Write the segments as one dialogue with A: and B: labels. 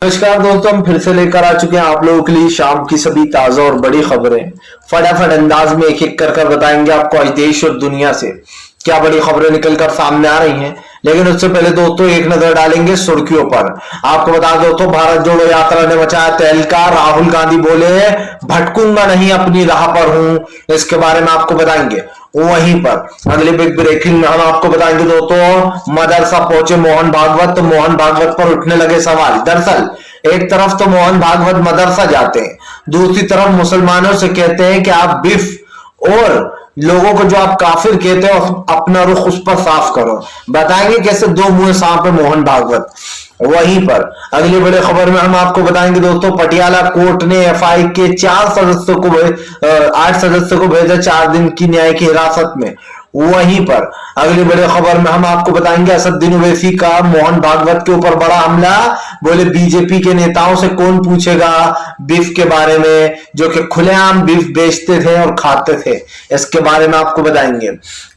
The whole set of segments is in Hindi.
A: नमस्कार दोस्तों, हम फिर से लेकर आ चुके हैं आप लोगों के लिए शाम की सभी ताजा और बड़ी खबरें। फटाफट अंदाज में एक एक कर बताएंगे आपको आज देश और दुनिया से क्या बड़ी खबरें निकलकर सामने आ रही हैं। लेकिन उससे पहले दोस्तों एक नजर डालेंगे सुर्खियों पर। आपको बता दो दोस्तों, भारत जोड़ो यात्रा ने मचाया तहलका। राहुल गांधी बोले भटकूंगा नहीं, अपनी राह पर हूं। इसके बारे में आपको बताएंगे। वहीं पर अगले बिग ब्रेकिंग में हम आपको बताएंगे दोस्तों, मदरसा पहुंचे मोहन भागवत तो मोहन भागवत पर उठने लगे सवाल। दरअसल एक तरफ तो मोहन भागवत मदरसा जाते हैं, दूसरी तरफ मुसलमानों से कहते हैं कि आप बिफ और लोगों को जो आप काफिर कहते हो अपना रुख उस पर साफ करो। बताएंगे कैसे दो मुंह सांप है मोहन भागवत। वहीं पर अगली बड़ी खबर में हम आपको बताएंगे दोस्तों, पटियाला कोर्ट ने एफआई के 8 सदस्यों को भेजा 4 दिन की न्यायिक हिरासत में। वहीं पर अगली बड़ी खबर में हम आपको बताएंगे, असदुद्दीन ओवैसी का मोहन भागवत के ऊपर बड़ा हमला। बोले बीजेपी के नेताओं से कौन पूछेगा बीफ के बारे में, जो कि खुलेआम बीफ बेचते थे और खाते थे। इसके बारे में आपको बताएंगे।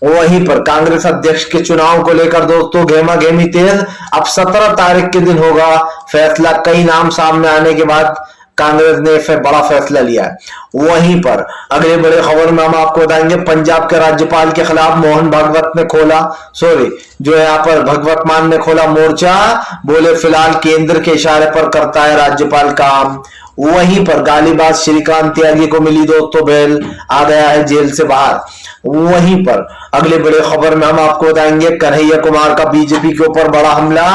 A: वहीं पर कांग्रेस अध्यक्ष के चुनाव को लेकर दोस्तों घेमा घेमी तेज। अब 17 तारीख के दिन होगा फैसला। कई नाम सामने आने के बाद कांग्रेस ने बड़ा फैसला लिया है। वहीं पर अगले बड़े खबर में हम आपको बताएंगे, पंजाब के राज्यपाल के खिलाफ मोहन भागवत ने खोला जो यहाँ पर भगवत मान ने खोला मोर्चा। बोले फिलहाल केंद्र के इशारे पर करता है राज्यपाल काम। वहीं पर गालीबाज श्रीकांत त्यागी को मिली दोस्तों बेल, आ गया है जेल से बाहर। वहीं पर अगले बड़े खबर में हम आपको बताएंगे, कन्हैया कुमार का बीजेपी के ऊपर बड़ा हमला।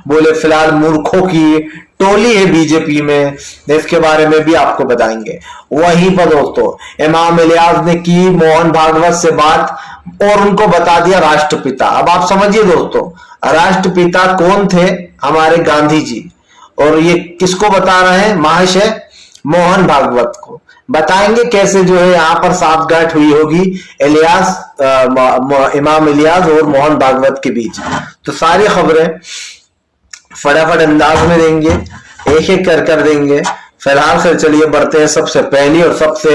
A: बोले फिलहाल मूर्खों की टोली है बीजेपी में। इसके बारे में भी आपको बताएंगे। वहीं पर दोस्तों इमाम इलियास ने की मोहन भागवत से बात और उनको बता दिया राष्ट्रपिता। अब आप समझिए दोस्तों, राष्ट्रपिता कौन थे? हमारे गांधी जी। और ये किसको बता रहे हैं? महाशय मोहन भागवत को। बताएंगे कैसे जो है यहाँ पर साठगांठ हुई होगी इमाम इलियास और मोहन भागवत के बीच। तो सारी खबरें फटाफट अंदाज में देंगे, एक एक कर देंगे। फिलहाल से चलिए बढ़ते हैं सबसे पहली और सबसे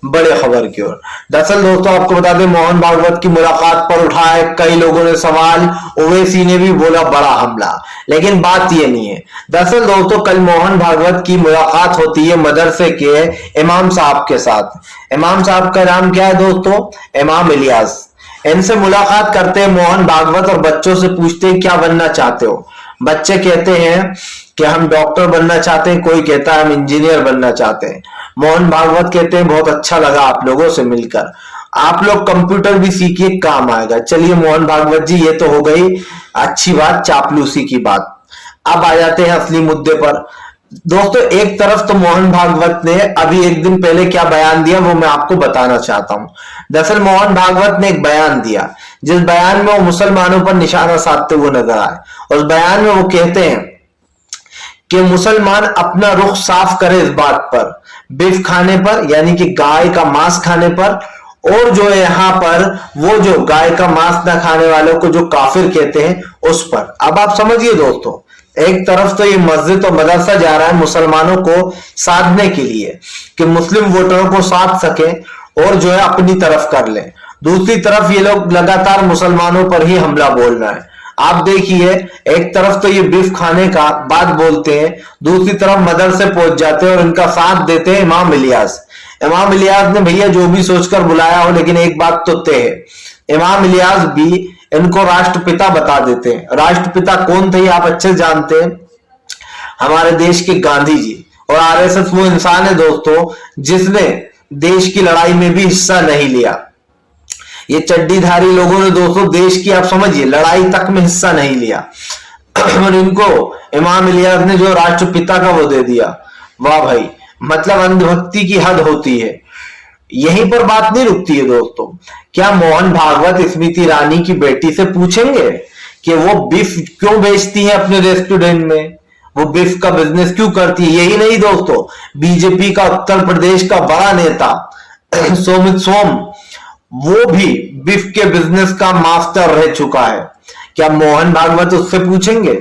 A: बड़े खबर की ओर। दरअसल दोस्तों आपको बता दें, मोहन भागवत की मुलाकात पर उठाए कई लोगों ने सवाल। ओवैसी ने भी बोला बड़ा हमला। लेकिन बात ये नहीं है। दरअसल दोस्तों कल मोहन भागवत की मुलाकात होती है मदरसे के इमाम साहब के साथ। इमाम साहब का नाम क्या है दोस्तों? इमाम इलियास। इनसे मुलाकात करते हैं मोहन भागवत और बच्चों से पूछते हैं क्या बनना चाहते हो। बच्चे कहते हैं कि हम डॉक्टर बनना चाहते हैं, कोई कहता है हम इंजीनियर बनना चाहते हैं। मोहन भागवत कहते हैं बहुत अच्छा लगा आप लोगों से मिलकर, आप लोग कंप्यूटर भी सीखिए काम आएगा। चलिए मोहन भागवत जी, ये तो हो गई अच्छी बात, चापलूसी की बात। अब आ जाते हैं असली मुद्दे पर। दोस्तों एक तरफ तो मोहन भागवत ने अभी एक दिन पहले क्या बयान दिया वो मैं आपको बताना चाहता हूं। दरअसल मोहन भागवत ने एक बयान दिया, जिस बयान में वो मुसलमानों पर निशाना साधते हुए नजर आए। उस बयान में वो कहते हैं कि मुसलमान अपना रुख साफ करे इस बात पर, बीफ खाने पर यानी कि गाय का मांस खाने पर, और जो है यहाँ पर वो जो गाय का मांस ना खाने वालों को जो काफिर कहते हैं उस पर। अब आप समझिए दोस्तों, एक तरफ तो ये मस्जिद और मदरसा जा रहा है मुसलमानों को साधने के लिए कि मुस्लिम वोटरों को साध सके और जो है अपनी तरफ कर ले। दूसरी तरफ ये लोग लगातार मुसलमानों पर ही हमला बोल रहे हैं। आप देखिए, एक तरफ तो ये बीफ खाने का बात बोलते हैं, दूसरी तरफ मदरसे पहुंच जाते हैं और इनका साथ देते हैं इमाम इलियास। इमाम इलियास ने भैया जो भी सोचकर बुलाया हो, लेकिन एक बात तो तय है, इमाम इलियास भी इनको राष्ट्रपिता बता देते हैं। राष्ट्रपिता कौन थे आप अच्छे जानते हैं, हमारे देश के गांधी जी। और आरएसएस वो इंसान है दोस्तों जिसने देश की लड़ाई में भी हिस्सा नहीं लिया। ये चड्डीधारी लोगों ने दोस्तों देश की आप समझिए लड़ाई तक में हिस्सा नहीं लिया और इनको इमाम इलियास ने जो राष्ट्रपिता का वो दे दिया। वाह भाई, मतलब अंधभक्ति की हद होती है। यहीं पर बात नहीं रुकती है दोस्तों। क्या मोहन भागवत स्मृति ईरानी की बेटी से पूछेंगे कि वो बीफ क्यों बेचती है अपने रेस्टोरेंट में, वो बीफ का बिजनेस क्यों करती है? यही नहीं दोस्तों, बीजेपी का उत्तर प्रदेश का बड़ा नेता सोमित सोम, वो भी बीफ के बिजनेस का मास्टर रह चुका है। क्या मोहन भागवत उससे पूछेंगे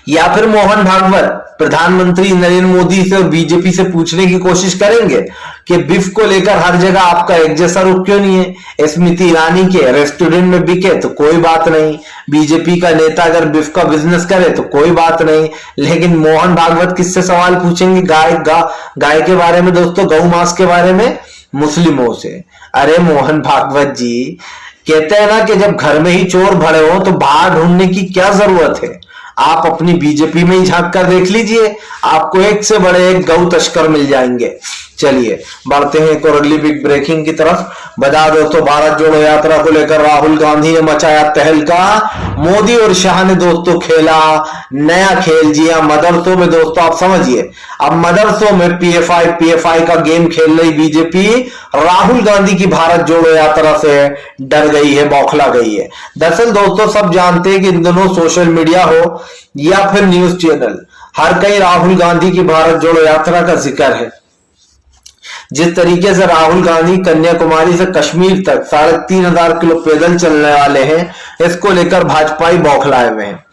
A: या फिर मोहन भागवत प्रधानमंत्री नरेंद्र मोदी से और बीजेपी से पूछने की कोशिश करेंगे कि बिफ को लेकर हर जगह आपका एक जैसा रुख क्यों नहीं है? स्मृति ईरानी के रेस्टोरेंट में बिके तो कोई बात नहीं, बीजेपी का नेता अगर बिफ का बिजनेस करे तो कोई बात नहीं, लेकिन मोहन भागवत किससे सवाल पूछेंगे गाय के बारे में दोस्तों, गौ मांस के बारे में, मुस्लिमों से। अरे मोहन भागवत जी, कहते हैं ना कि जब घर में ही चोर भरे हो तो बाहर ढूंढने की क्या जरूरत है? आप अपनी बीजेपी में ही झांक कर देख लीजिए, आपको एक से बड़े एक गौ तस्कर मिल जाएंगे। चलिए बढ़ते हैं एक और अगली बिग ब्रेकिंग की तरफ। बता दोस्तों, भारत जोड़ो यात्रा को लेकर राहुल गांधी ने मचाया तहलका, मोदी और शाह ने दोस्तों खेला नया खेल। जी हाँ, मदरसों में दोस्तों आप समझिए, अब मदरसों में पीएफआई का गेम खेल रही बीजेपी राहुल गांधी की भारत जोड़ो यात्रा से डर गई है, बौखला गई है। दरअसल दोस्तों सब जानते हैं कि इन दोनों सोशल मीडिया हो या फिर न्यूज चैनल, हर कहीं राहुल गांधी की भारत जोड़ो यात्रा का जिक्र है। जिस तरीके से राहुल गांधी कन्याकुमारी से कश्मीर तक 3500 किलो पैदल चलने वाले हैं, इसको लेकर भाजपाई बौखलाए हुए हैं।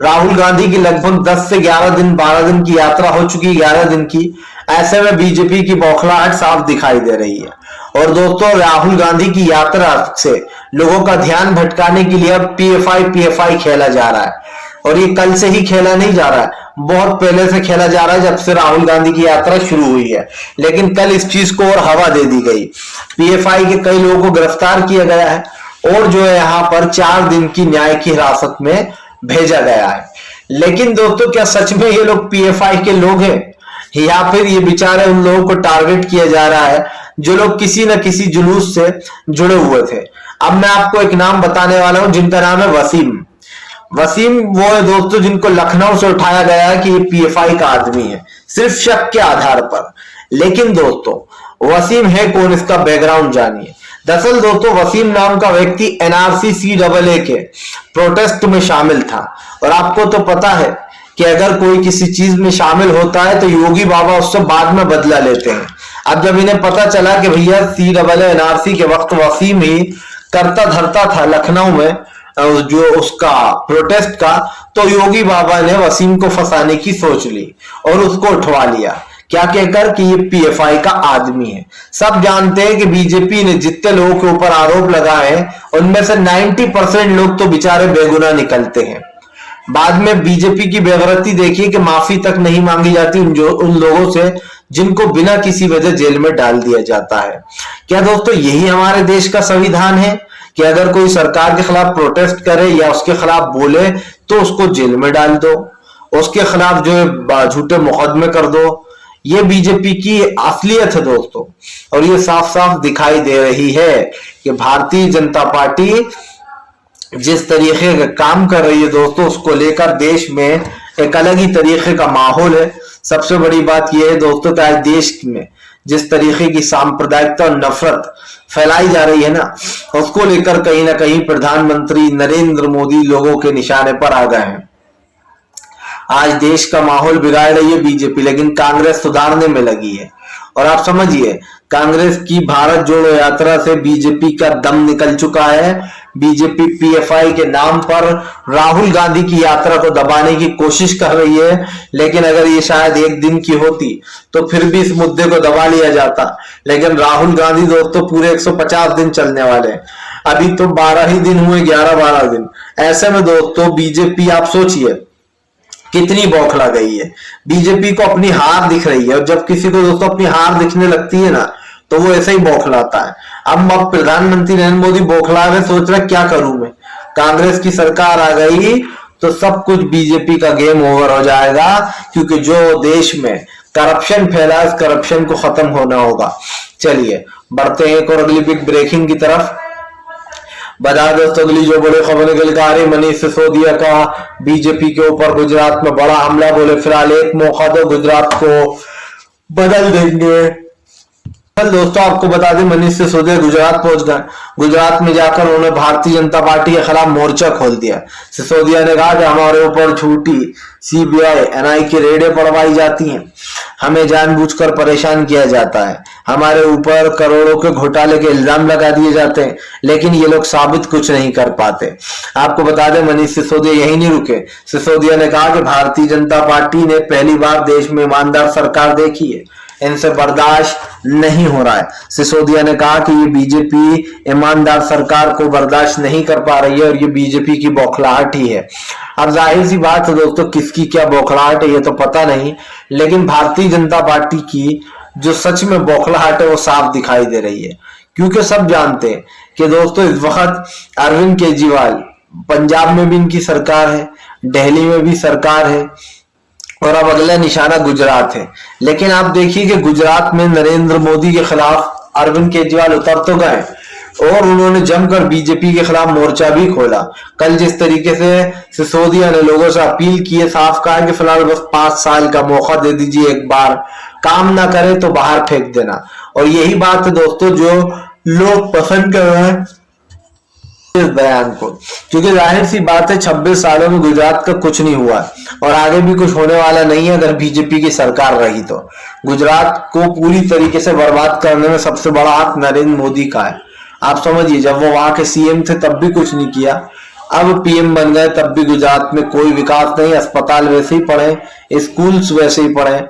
A: राहुल गांधी की लगभग 10 से 11 दिन 12 दिन की यात्रा हो चुकी, 11 दिन की। ऐसे में बीजेपी की बौखलाहट साफ दिखाई दे रही है। और दोस्तों राहुल गांधी की यात्रा से लोगों का ध्यान भटकाने के लिए अब पीएफआई खेला जा रहा है। और ये कल से ही खेला नहीं जा रहा है, बहुत पहले से खेला जा रहा है, जब से राहुल गांधी की यात्रा शुरू हुई है। लेकिन कल इस चीज को और हवा दे दी गई। पीएफआई के कई लोगों को गिरफ्तार किया गया है और जो है यहाँ पर 4 दिन की न्याय की हिरासत में भेजा गया है। लेकिन दोस्तों क्या सच में ये लोग पीएफआई के लोग हैं, या फिर ये बेचारे उन लोगों को टारगेट किया जा रहा है जो लोग किसी न किसी जुलूस से जुड़े हुए थे? अब मैं आपको एक नाम बताने वाला हूं जिनका नाम है वसीम। वो है दोस्तों जिनको लखनऊ से उठाया गया है कि ये पीएफआई का आदमी है, सिर्फ शक के आधार पर। लेकिन दोस्तों वसीम है कौन, इसका बैकग्राउंड जानिए। दरअसल दोस्तों वसीम नाम का व्यक्ति एनआरसी CAA के प्रोटेस्ट में शामिल था। और आपको तो पता है कि अगर कोई किसी चीज में शामिल होता है तो योगी बाबा उससे बाद में बदला लेते हैं। अब जब इन्हें पता चला कि भैया CAA एनआरसी के वक्त वसीम ही करता धरता था लखनऊ में जो उसका प्रोटेस्ट का, तो योगी बाबा ने वसीम को फंसाने की सोच ली और उसको उठवा लिया, क्या कहकर कि ये पीएफआई का आदमी है। सब जानते हैं कि बीजेपी ने जितने लोगों के ऊपर आरोप लगाए हैं उनमें से 90% लोग तो बेचारे बेगुनाह निकलते हैं। बाद में बीजेपी की बेगैरती देखिए कि माफी तक नहीं मांगी जाती उन लोगों से जिनको बिना किसी वजह जेल में डाल दिया जाता है। क्या दोस्तों यही हमारे देश का संविधान है कि अगर कोई सरकार के खिलाफ प्रोटेस्ट करे या उसके खिलाफ बोले तो उसको जेल में डाल दो, उसके खिलाफ जो है झूठे मुकदमे कर दो? ये बीजेपी की असलियत है दोस्तों। और ये साफ साफ दिखाई दे रही है कि भारतीय जनता पार्टी जिस तरीके का काम कर रही है दोस्तों, उसको लेकर देश में एक अलग ही तरीके का माहौल है। सबसे बड़ी बात यह है दोस्तों कि आज देश में जिस तरीके की सांप्रदायिकता और नफरत फैलाई जा रही है ना, उसको लेकर कहीं ना कहीं प्रधानमंत्री नरेंद्र मोदी लोगों के निशाने पर आ गए हैं। आज देश का माहौल बिगाड़ रही है बीजेपी, लेकिन कांग्रेस सुधारने में लगी है। और आप समझिए कांग्रेस की भारत जोड़ो यात्रा से बीजेपी का दम निकल चुका है। बीजेपी पीएफआई के नाम पर राहुल गांधी की यात्रा को दबाने की कोशिश कर रही है, लेकिन अगर ये शायद एक दिन की होती तो फिर भी इस मुद्दे को दबा लिया जाता। लेकिन राहुल गांधी दोस्तों पूरे 150 दिन चलने वाले हैं, अभी तो 12 ही दिन हुए, 11-12 दिन। ऐसे में दोस्तों बीजेपी आप सोचिए कितनी बौखला गई है। बीजेपी को अपनी हार दिख रही है, और जब किसी को दोस्तों अपनी हार दिखने लगती है ना तो वो ऐसे ही बौखलाता है। अब प्रधानमंत्री नरेंद्र मोदी बौखला रहे, सोच रहे क्या करूं मैं, कांग्रेस की सरकार आ गई तो सब कुछ बीजेपी का गेम ओवर हो जाएगा, क्योंकि जो देश में करप्शन फैला इस करप्शन को खत्म होना होगा। चलिए बढ़ते हैं एक और अगली बिग ब्रेकिंग की तरफ। बता दोस्तों अगली जो बड़ी खबर निकल कर आ रही, मनीष सिसोदिया का बीजेपी के ऊपर गुजरात में बड़ा हमला। बोले फिलहाल एक मौका दो, गुजरात को बदल देंगे। दोस्तों आपको बता दें मनीष सिसोदिया गुजरात पहुंच गए। गुजरात में जाकर उन्होंने भारतीय जनता पार्टी के खिलाफ मोर्चा खोल दिया। सिसोदिया ने कहा कि हमारे ऊपर झूठी सीबीआई एनआई की रेडें पड़वाई जाती हैं, हमें जानबूझकर परेशान किया जाता है, हमारे ऊपर करोड़ों के घोटाले के इल्जाम लगा दिए जाते हैं, लेकिन ये लोग साबित कुछ नहीं कर पाते। आपको बता दें, मनीष सिसोदिया यही नहीं रुके। सिसोदिया ने कहा कि भारतीय जनता पार्टी ने पहली बार देश में ईमानदार सरकार देखी है, इनसे बर्दाश्त नहीं हो रहा है। सिसोदिया ने कहा कि ये बीजेपी ईमानदार सरकार को बर्दाश्त नहीं कर पा रही है और ये बीजेपी की बौखलाहट ही है। अब जाहिर सी बात है दोस्तों, किसकी क्या बौखलाहट है ये तो पता नहीं, लेकिन भारतीय जनता पार्टी की जो सच में बौखलाहट है वो साफ दिखाई दे रही है। क्योंकि सब जानते हैं कि दोस्तों इस वक्त अरविंद केजरीवाल, पंजाब में भी इनकी सरकार है, दिल्ली में भी सरकार है और अब अगला निशाना गुजरात है। लेकिन आप देखिए कि गुजरात में नरेंद्र मोदी के खिलाफ अरविंद केजरीवाल उतर तो गए और उन्होंने जमकर बीजेपी के खिलाफ मोर्चा भी खोला। कल जिस तरीके से सिसोदिया ने लोगों से अपील की है, साफ कहा कि फिलहाल बस 5 साल का मौका दे दीजिए, एक बार काम ना करे तो बाहर फेंक देना। और यही बात है दोस्तों जो लोग पसंद कर रहे हैं इस बयान को, क्योंकि जाहिर सी बात है 26 सालों में गुजरात का कुछ नहीं हुआ और आगे भी कुछ होने वाला नहीं है। अगर बीजेपी की सरकार रही तो गुजरात को पूरी तरीके से बर्बाद करने में सबसे बड़ा हाथ नरेंद्र मोदी का है। आप समझिए, जब वो वहां के सीएम थे तब भी कुछ नहीं किया, अब पीएम बन गए तब भी गुजरात में कोई विकास नहीं। अस्पताल वैसे ही पड़े, स्कूल्स वैसे ही पड़े।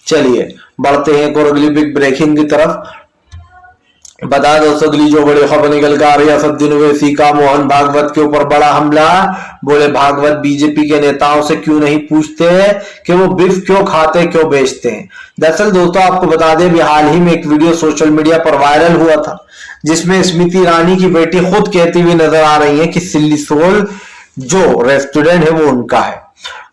A: चलिए बढ़ते हैं एक और अगली बिग ब्रेकिंग की तरफ। बता दोस्तों, अगली जो बड़ी खबर निकल कर आ रही है, असदुद्दीन ओवैसी का मोहन भागवत के ऊपर बड़ा हमला। बोले भागवत बीजेपी के नेताओं से क्यों नहीं पूछते कि वो बिफ क्यों खाते, क्यों बेचते हैं। दरअसल दोस्तों आपको बता दें, अभी हाल ही में एक वीडियो सोशल मीडिया पर वायरल हुआ था जिसमें स्मृति ईरानी की बेटी खुद कहती हुई नजर आ रही है कि सिल्ली सोल जो रेस्टोरेंट है वो उनका है।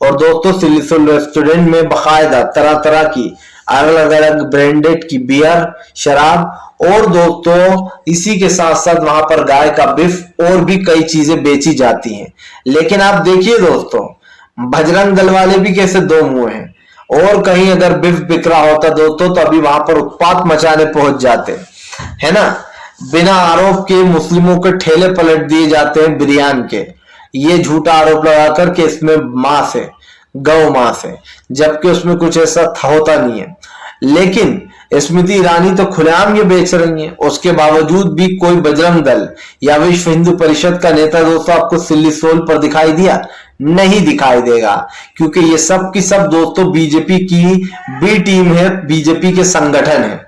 A: और दोस्तों सिल्ली सोल रेस्टोरेंट में बाकायदा तरह तरह की अलग अलग ब्रांडेड की बियर, शराब और दोस्तों इसी के साथ साथ वहां पर गाय का बिफ और भी कई चीजें बेची जाती हैं। लेकिन आप देखिए दोस्तों, बजरंग दल वाले भी कैसे दो मुंह हैं, और कहीं अगर बिफ बिक रहा होता दोस्तों तो अभी वहां पर उत्पात मचाने पहुंच जाते, है ना। बिना आरोप के मुस्लिमों के ठेले पलट दिए जाते हैं बिरयानी के, ये झूठा आरोप लगाकर के इसमें मांस है, गौ मांस है, जबकि उसमें कुछ ऐसा होता नहीं है। लेकिन स्मृति ईरानी तो खुलेआम ये बेच रही है, उसके बावजूद भी कोई बजरंग दल या विश्व हिंदू परिषद का नेता दोस्तों आपको सिल्ली सोल पर दिखाई दिया? नहीं दिखाई देगा, क्योंकि ये सब की सब दोस्तों बीजेपी की बी टीम है, बीजेपी के संगठन है।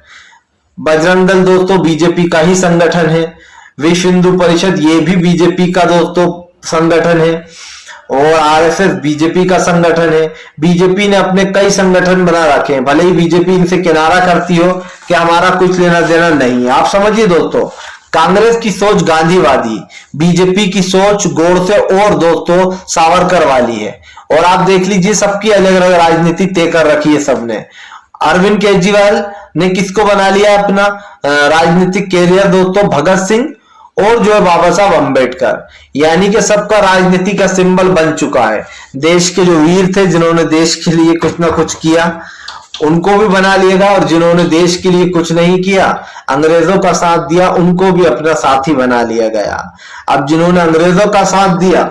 A: बजरंग दल दोस्तों बीजेपी का ही संगठन है, विश्व हिंदू परिषद ये भी बीजेपी का दोस्तों संगठन है, और आरएसएस बीजेपी का संगठन है। बीजेपी ने अपने कई संगठन बना रखे हैं, भले ही बीजेपी इनसे किनारा करती हो कि हमारा कुछ लेना देना नहीं है। आप समझिए दोस्तों, कांग्रेस की सोच गांधीवादी, बीजेपी की सोच गोडसे और दोस्तों सावरकर वाली है। और आप देख लीजिए सबकी अलग अलग राजनीति तय कर रखी है सबने। अरविंद केजरीवाल ने किसको बना लिया अपना राजनीतिक कैरियर दोस्तों? भगत सिंह और जो है बाबा साहब अम्बेडकर, यानी कि सबका राजनीति का सिंबल बन चुका है। देश के जो वीर थे जिन्होंने देश के लिए कुछ ना कुछ किया उनको भी बना लिएगा, और जिन्होंने देश के लिए कुछ नहीं किया, अंग्रेजों का साथ दिया, उनको भी अपना साथी बना लिया गया। अब जिन्होंने अंग्रेजों का साथ दिया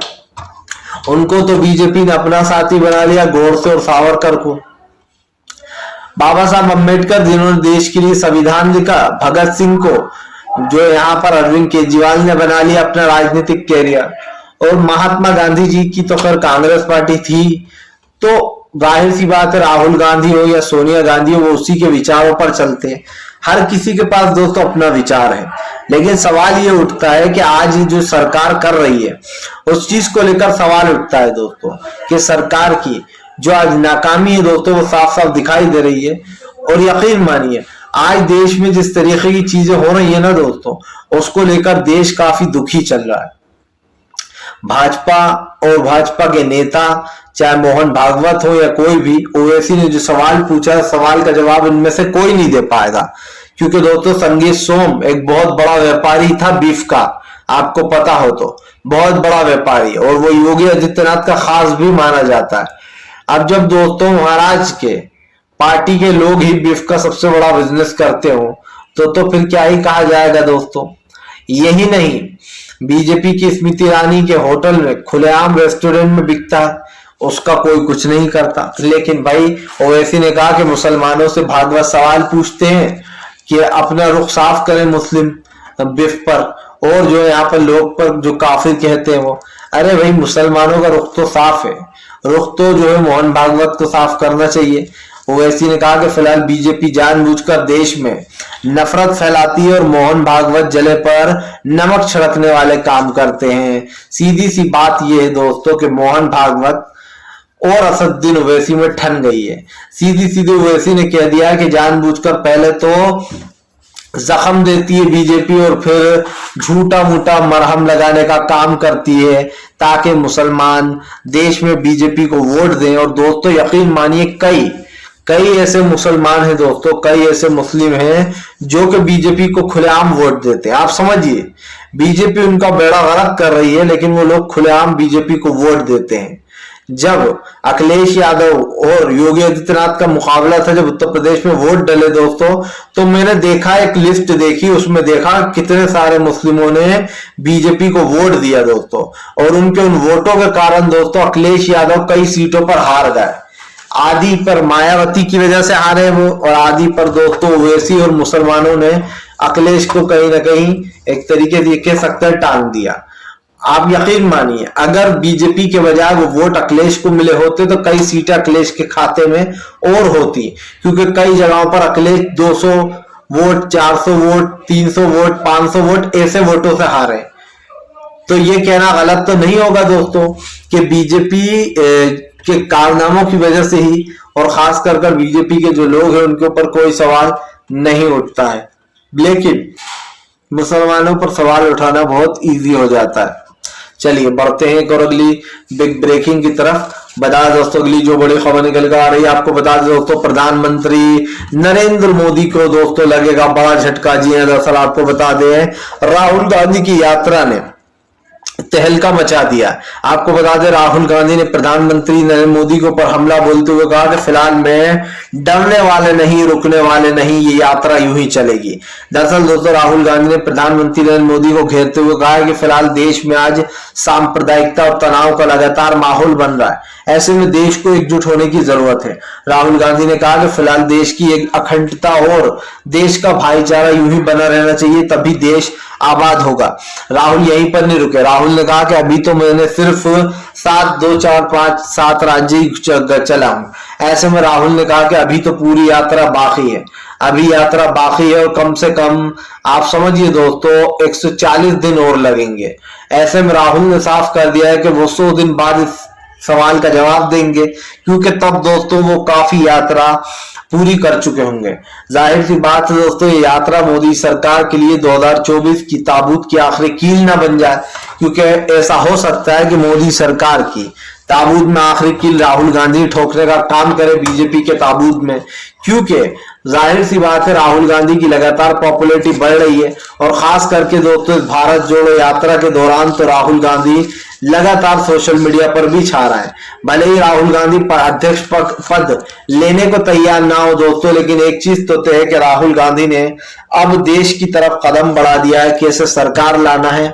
A: उनको तो बीजेपी ने अपना साथी बना लिया, गोडसे और सावरकर को। बाबा साहब अम्बेडकर जिन्होंने देश के लिए संविधान लिखा, भगत सिंह को जो यहाँ पर अरविंद केजरीवाल ने बना लिया अपना राजनीतिक कैरियर, और महात्मा गांधी जी की तो खैर कांग्रेस पार्टी थी, तो जाहिर सी बात है राहुल गांधी हो या सोनिया गांधी हो वो उसी के विचारों पर चलते हैं। हर किसी के पास दोस्तों अपना विचार है, लेकिन सवाल ये उठता है कि आज जो सरकार कर रही है उस चीज को लेकर सवाल उठता है दोस्तों कि सरकार की जो आज नाकामी है दोस्तों वो साफ साफ दिखाई दे रही है। और यकीन मानिए आज देश में जिस तरीके की चीजें हो रही है ना दोस्तों, उसको लेकर देश काफी दुखी चल रहा है। भाजपा और भाजपा के नेता चाहे मोहन भागवत हो या कोई भी, ओवैसी ने जो सवाल पूछा सवाल का जवाब इनमें से कोई नहीं दे पाएगा, क्योंकि दोस्तों संगीत सोम एक बहुत बड़ा व्यापारी था बीफ का, आपको पता हो तो, बहुत बड़ा व्यापारी, और वो योगी आदित्यनाथ का खास भी माना जाता है। अब जब दोस्तों महाराज के पार्टी के लोग ही बीफ का सबसे बड़ा बिजनेस करते हो तो फिर क्या ही कहा जाएगा दोस्तों। यही नहीं, बीजेपी की स्मृति ईरानी के होटल में खुलेआम रेस्टोरेंट में बिकता है, उसका कोई कुछ नहीं करता। लेकिन भाई ओवैसी ने कहा कि मुसलमानों से भागवत सवाल पूछते हैं कि अपना रुख साफ करें मुस्लिम बिफ पर, और जो यहाँ पर लोग पर जो काफिर कहते हैं वो, अरे भाई मुसलमानों का रुख तो साफ है, रुख तो जो है मोहन भागवत को साफ करना चाहिए। ओवैसी ने कहा कि फिलहाल बीजेपी जानबूझकर देश में नफरत फैलाती है और मोहन भागवत जले पर नमक छिड़कने वाले काम करते हैं। सीधी सी बात यह है दोस्तों कि मोहन भागवत और असदुद्दीन ओवैसी में ठन गई है। सीधी सीधी ओवैसी ने कह दिया कि जानबूझकर पहले तो जख्म देती है बीजेपी और फिर झूठा मूठा मरहम लगाने का काम करती है ताकि मुसलमान देश में बीजेपी को वोट दें। और दोस्तों यकीन मानिए कई ऐसे मुसलमान हैं दोस्तों, कई ऐसे मुस्लिम हैं जो कि बीजेपी को खुलेआम वोट देते हैं। आप समझिए बीजेपी उनका बेड़ा गर्क कर रही है लेकिन वो लोग खुलेआम बीजेपी को वोट देते हैं। जब अखिलेश यादव और योगी आदित्यनाथ का मुकाबला था, जब उत्तर प्रदेश में वोट डले दोस्तों, तो मैंने देखा, एक लिस्ट देखी, उसमें देखा कितने सारे मुस्लिमों ने बीजेपी को वोट दिया दोस्तों, और उनके उन वोटों के कारण दोस्तों अखिलेश यादव कई सीटों पर हार गए। आदि पर मायावती की वजह से हारे वो, और आदि पर दोस्तों ओवैसी और मुसलमानों ने अखिलेश को कहीं ना कहीं एक तरीके से कह सकते हैं टांग दिया। आप यकीन मानिए अगर बीजेपी के बजाय वो वोट अखिलेश को मिले होते तो कई सीटें अखिलेश के खाते में और होती, क्योंकि कई जगहों पर Akhilesh 200 vote, 400 vote, 300 vote, 500 vote ऐसे वोटों से हारे। तो ये कहना गलत तो नहीं होगा दोस्तों कि बीजेपी के कारनामों की वजह से ही, और खास कर बीजेपी के जो लोग हैं उनके ऊपर कोई सवाल नहीं उठता है, लेकिन मुसलमानों पर सवाल उठाना बहुत इजी हो जाता है। चलिए बढ़ते हैं और अगली बिग ब्रेकिंग की तरफ। बता दोस्तों अगली जो बड़ी खबर निकल कर आ रही है, आपको बता दें दोस्तों प्रधानमंत्री नरेंद्र मोदी को दोस्तों लगेगा बड़ा झटका। जी हां, दरअसल आपको बता दें राहुल गांधी की यात्रा ने तहलका मचा दिया। आपको बता दें राहुल गांधी ने प्रधानमंत्री नरेंद्र मोदी के ऊपर हमला बोलते हुए कहा कि फिलहाल में डरने वाले नहीं, रुकने वाले नहीं, ये यात्रा यूं ही चलेगी। दरअसल दोस्तों राहुल गांधी ने प्रधानमंत्री नरेंद्र मोदी को घेरते हुए कहा कि फिलहाल देश में आज सांप्रदायिकता और तनाव का लगातार माहौल बन रहा है, ऐसे में देश को एकजुट होने की जरूरत है। राहुल गांधी ने कहा कि फिलहाल देश की एक अखंडता और देश का भाईचारा यूं ही बना रहना चाहिए, तभी देश आबाद होगा। राहुल यहीं पर नहीं रुके, राहुल ने कहा कि अभी तो मैंने सिर्फ 7, 2, 4, 5, 7 राज्य ही चला हूं। ऐसे में राहुल ने कहा कि अभी तो पूरी यात्रा बाकी है, अभी यात्रा बाकी है और कम से कम आप समझिए दोस्तों 140 दिन और लगेंगे। ऐसे में राहुल ने साफ कर दिया है कि वो 100 दिन बाद इस सवाल का जवाब देंगे, क्योंकि तब दोस्तों वो काफी यात्रा पूरी कर चुके होंगे। जाहिर सी बात है दोस्तों ये यात्रा मोदी सरकार के लिए 2024 की ताबूत की आखिरी कील ना बन जाए, क्योंकि ऐसा हो सकता है कि मोदी सरकार की ताबूत में आखिरी कील राहुल गांधी ठोकने का काम करे बीजेपी के ताबूत में, क्योंकि जाहिर सी बात है राहुल गांधी की लगातार पॉपुलैरिटी बढ़ रही है। और खास करके दोस्तों इस भारत जोड़ो यात्रा के दौरान तो राहुल गांधी लगातार सोशल मीडिया पर भी छा रहा है। भले ही राहुल गांधी अध्यक्ष पद लेने को तैयार ना हो दोस्तों, लेकिन एक चीज तो तय है कि राहुल गांधी ने अब देश की तरफ कदम बढ़ा दिया है, कैसे सरकार लाना है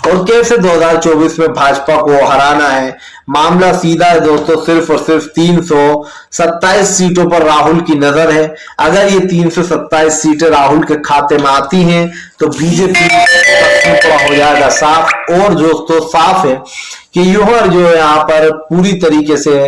A: और कैसे 2024 में भाजपा को हराना है। मामला सीधा है दोस्तों, सिर्फ और सिर्फ 327 सीटों पर राहुल की नजर है। अगर ये 327 सीटें राहुल के खाते में आती हैं तो बीजेपी हो जाएगा साफ। और दोस्तों साफ है कि यूं जो है यहाँ पर पूरी तरीके से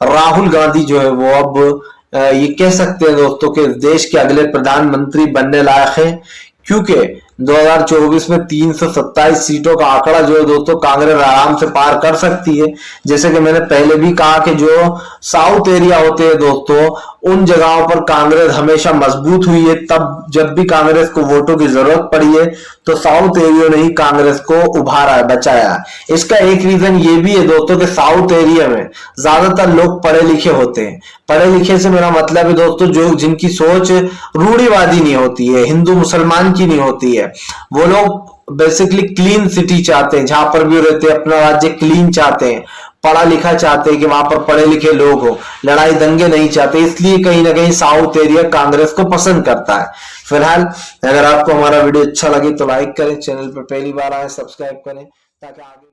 A: राहुल गांधी जो है वो अब ये कह सकते हैं दोस्तों कि देश के अगले प्रधानमंत्री बनने लायक हैं, क्योंकि 2024 में 327 सीटों का आंकड़ा जो है दोस्तों कांग्रेस आराम से पार कर सकती है। जैसे कि मैंने पहले भी कहा कि जो साउथ एरिया होते हैं दोस्तों उन जगहों पर कांग्रेस हमेशा मजबूत हुई है। तब जब भी कांग्रेस को वोटों की जरूरत पड़ी है तो साउथ एरिया ने ही कांग्रेस को उभारा है, बचाया। इसका एक रीजन ये भी है दोस्तों कि साउथ एरिया में ज्यादातर लोग पढ़े लिखे होते हैं। पढ़े लिखे से मेरा मतलब है दोस्तों जो जिनकी सोच रूढ़िवादी नहीं होती है, हिंदू मुसलमान की नहीं होती है, वो लोग बेसिकली क्लीन सिटी चाहते हैं, जहां पर भी रहते हैं अपना राज्य क्लीन चाहते हैं, पढ़ा लिखा चाहते हैं कि वहां पर पढ़े लिखे लोग हो, लड़ाई दंगे नहीं चाहते। इसलिए कहीं ना कहीं साउथ एरिया कांग्रेस को पसंद करता है। फिलहाल अगर आपको हमारा वीडियो अच्छा लगे तो लाइक करें, चैनल पर पहली बार आए सब्सक्राइब करें ताकि आगे